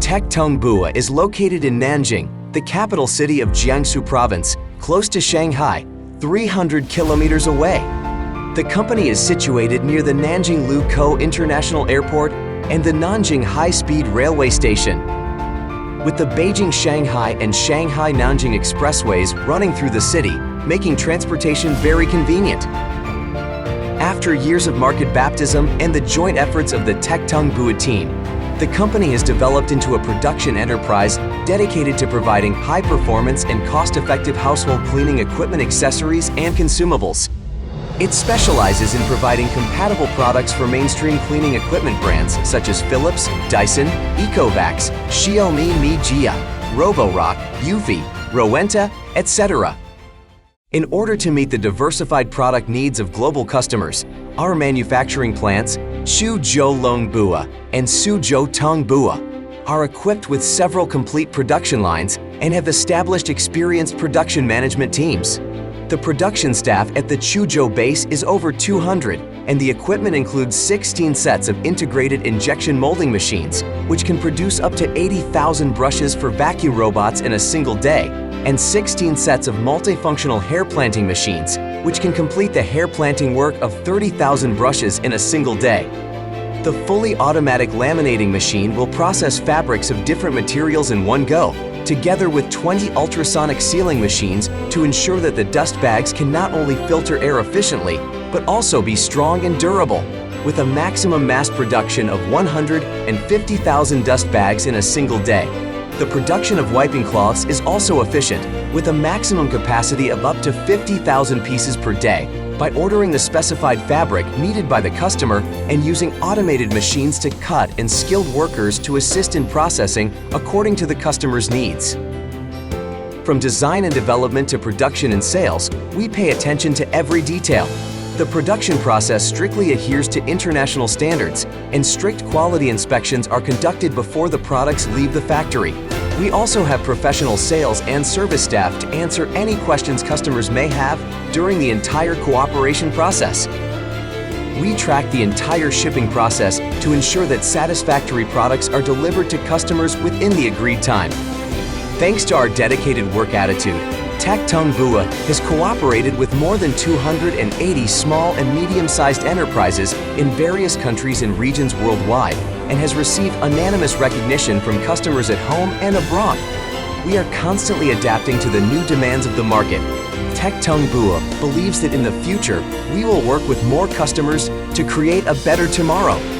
techTongBo is located in Nanjing, the capital city of Jiangsu Province, close to Shanghai, 300 kilometers away. The company is situated near the Nanjing Lukou International Airport and the Nanjing High-Speed Railway Station. With the Beijing-Shanghai and Shanghai-Nanjing expressways running through the city, making transportation very convenient. After years of market baptism and the joint efforts of the techTongBo team, the company has developed into a production enterprise dedicated to providing high-performance and cost-effective household cleaning equipment accessories and consumables. It specializes in providing compatible products for mainstream cleaning equipment brands such as Philips, Dyson, ecovacs, Xiaomi Mi Jia, roborock, eufy, Rowenta, etc. In order to meet the diversified product needs of global customers, our manufacturing plants, Suzhou Longbua and Suzhou Tongbua, are equipped with several complete production lines and have established experienced production management teams. The production staff at the Suzhou base is over 200, and the equipment includes 16 sets of integrated injection molding machines, which can produce up to 80,000 brushes for vacuum robots in a single day, and 16 sets of multifunctional hair planting machines, which can complete the hair planting work of 30,000 brushes in a single day. The fully automatic laminating machine will process fabrics of different materials in one go, together with 20 ultrasonic sealing machines to ensure that the dust bags can not only filter air efficiently, but also be strong and durable, with a maximum mass production of 150,000 dust bags in a single day. The production of wiping cloths is also efficient, with a maximum capacity of up to 50,000 pieces per day, by ordering the specified fabric needed by the customer and using automated machines to cut and skilled workers to assist in processing according to the customer's needs. From design and development to production and sales, we pay attention to every detail. The production process strictly adheres to international standards, and strict quality inspections are conducted before the products leave the factory. We also have professional sales and service staff to answer any questions customers may have during the entire cooperation process. We track the entire shipping process to ensure that satisfactory products are delivered to customers within the agreed time. Thanks to our dedicated work attitude, techTongBo has cooperated with more than 280 small and medium-sized enterprises in various countries and regions worldwide, and has received unanimous recognition from customers at home and abroad. We are constantly adapting to the new demands of the market. techTongBo believes that in the future, we will work with more customers to create a better tomorrow.